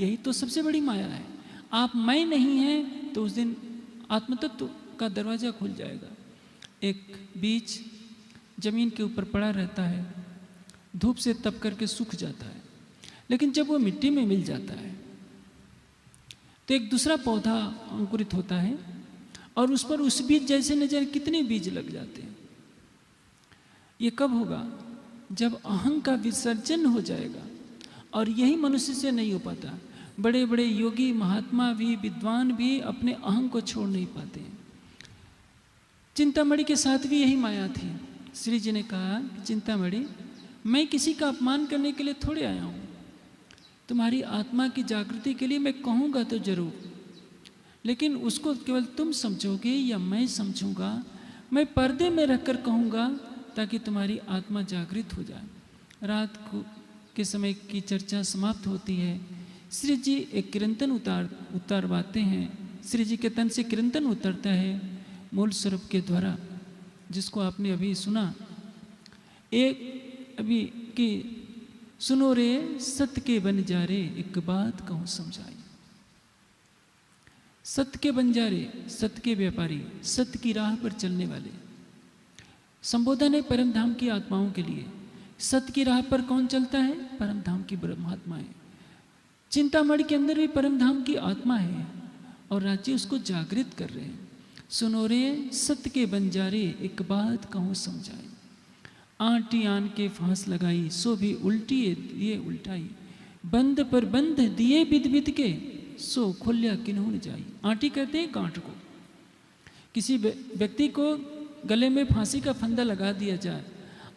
यही तो सबसे बड़ी माया है। आप मैं नहीं हैं तो उस दिन आत्मतत्व का दरवाज़ा खुल जाएगा। एक बीज जमीन के ऊपर पड़ा रहता है, धूप से तप करके सूख जाता है, लेकिन जब वो मिट्टी में मिल जाता है तो एक दूसरा पौधा अंकुरित होता है और उस पर उस बीज जैसे न जाने कितने बीज लग जाते हैं। ये कब होगा? जब अहं का विसर्जन हो जाएगा। और यही मनुष्य से नहीं हो पाता। बड़े बड़े योगी महात्मा भी, विद्वान भी अपने अहं को छोड़ नहीं पाते। चिंतामणि के साथ भी यही माया थी। श्री जी ने कहा, चिंतामणि मैं किसी का अपमान करने के लिए थोड़े आया हूँ, तुम्हारी आत्मा की जागृति के लिए मैं कहूँगा तो जरूर, लेकिन उसको केवल तुम समझोगे या मैं समझूंगा? मैं पर्दे में रखकर कहूँगा ताकि तुम्हारी आत्मा जागृत हो जाए। रात को के समय की चर्चा समाप्त होती है। श्री जी एक किरंतन उतारवाते हैं। श्री जी के तन से किरंतन उतरता है मूल स्वरूप के द्वारा, जिसको आपने अभी सुना। एक अभी कि सुनो रे सत्य के बंजारे, एक बात कहूँ समझाई। सत्य के बंजारे, सत्य के व्यापारी, सत्य की राह पर चलने वाले। संबोधन है परम धाम की आत्माओं के लिए। सत्य की राह पर कौन चलता है? परम धाम की ब्रह्मात्माएं। चिंतामणि के अंदर भी परम धाम की आत्मा है और राज्य उसको जागृत कर रहे हैं। सुनो रे सत्य के बंजारे, एक बात कहूँ समझाई। आंटी आन के फांस लगाई, सो भी उल्टी दिए उल्टाई। बंद पर बंद दिए बिद बिद के, सो खोलिया किन्हों न जाई। आंटी कहते हैं गांठ को। किसी व्यक्ति को गले में फांसी का फंदा लगा दिया जाए,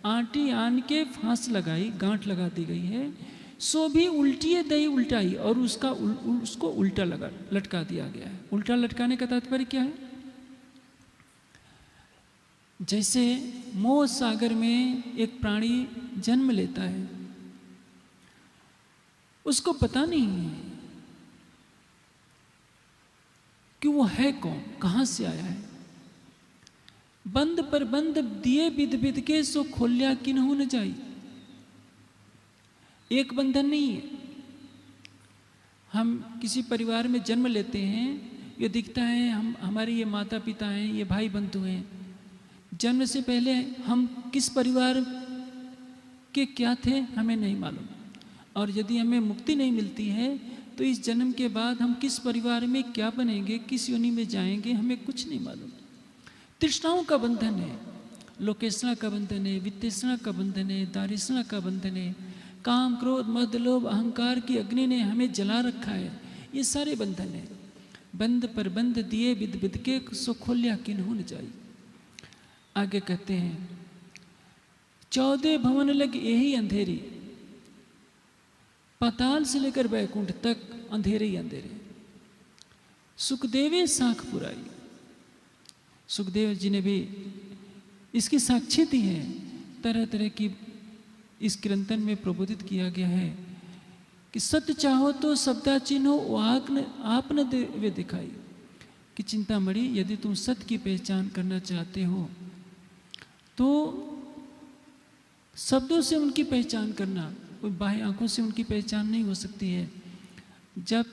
आंटी आन के फांस लगाई, गांठ लगा दी गई है, सो भी उल्टी दई उल्टाई, और उसको उल्टा लटका दिया गया है। उल्टा लटकाने का तात्पर्य क्या है? जैसे मोह सागर में एक प्राणी जन्म लेता है, उसको पता नहीं है कि वो है कौन, कहां से आया है। बंद पर बंद दिए बिद बिद के, सो खोलिया किन्हों न जाई। एक बंधन नहीं है। हम किसी परिवार में जन्म लेते हैं, ये दिखता है हमारे ये माता पिता हैं, ये भाई बंधु हैं। जन्म से पहले हम किस परिवार के क्या थे हमें नहीं मालूम, और यदि हमें मुक्ति नहीं मिलती है तो इस जन्म के बाद हम किस परिवार में क्या बनेंगे, किस योनि में जाएंगे, हमें कुछ नहीं मालूम। तृष्णाओं का बंधन है, लोकेशना का बंधन है, वित्तेषणा का बंधन है, दारिशना का बंधन है। काम क्रोध मद लोभ अहंकार की अग्नि ने हमें जला रखा है। ये सारे बंधन है। बंद पर बंद दिए बिद बिद के, सो खोलिया किन्हों न जाई। आगे कहते हैं, 14 भवन लग यही अंधेरी, पाताल से लेकर बैकुंठ तक अंधेरे ही अंधेरे। सुखदेवे साख पुराई। सुखदेव जी ने भी इसकी साक्षी दी है। तरह तरह की इस कीर्तन में प्रबोधित किया गया है कि सत्य चाहो तो शब्दा चिन्हो आप न वे दिखाई। कि चिंतामणि यदि तुम सत्य की पहचान करना चाहते हो तो शब्दों से उनकी पहचान करना, कोई बाह्य आंखों से उनकी पहचान नहीं हो सकती है। जब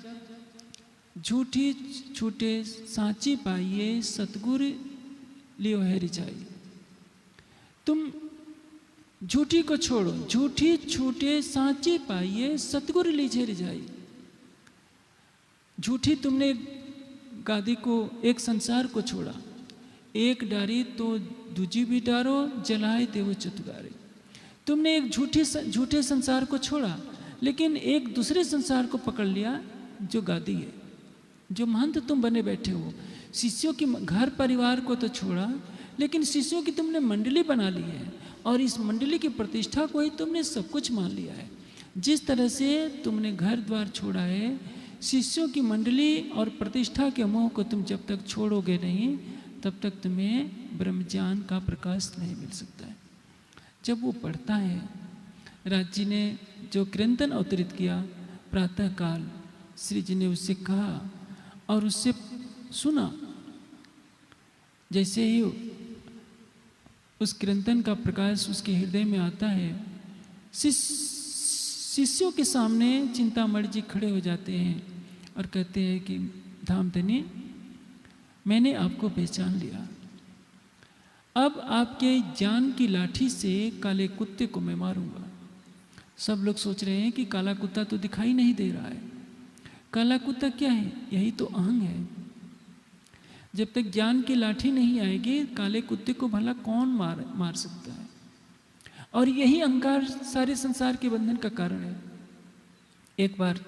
झूठी छूटे सांची पाइए, सतगुरु लियो है रिझाई। तुम झूठी को छोड़ो, झूठी छूटे सांची पाइए, सतगुरु लीजिए रिझाई। झूठी तुमने गादी को, एक संसार को छोड़ा, एक डारी तो दूजी भी डारो, जलाए देवो चतुरारे। तुमने एक झूठे संसार को छोड़ा, लेकिन एक दूसरे संसार को पकड़ लिया जो गादी है, जो महंत तुम बने बैठे हो। शिष्यों की घर परिवार को तो छोड़ा, लेकिन शिष्यों की तुमने मंडली बना ली है, और इस मंडली की प्रतिष्ठा को ही तुमने सब कुछ मान लिया है। जिस तरह से तुमने घर द्वार छोड़ा है, शिष्यों की मंडली और प्रतिष्ठा के मोह को तुम जब तक छोड़ोगे नहीं, तब तक तुम्हें ब्रह्म ज्ञान का प्रकाश नहीं मिल सकता है। जब वो पढ़ता है, राज जी ने जो कीर्तन अवतरित किया प्रातःकाल, श्री जी ने उससे कहा और उससे सुना। जैसे ही उस कीर्तन का प्रकाश उसके हृदय में आता है, शिष्यों के सामने चिंतामणि जी खड़े हो जाते हैं और कहते हैं कि धामधनी, मैंने आपको पहचान लिया। अब आपके ज्ञान की लाठी से काले कुत्ते को मैं मारूंगा। सब लोग सोच रहे हैं कि काला कुत्ता तो दिखाई नहीं दे रहा है। काला कुत्ता क्या है? यही तो अहंग है। जब तक ज्ञान की लाठी नहीं आएगी, काले कुत्ते को भला कौन मार सकता है? और यही अहंकार सारे संसार के बंधन का कारण है। एक बार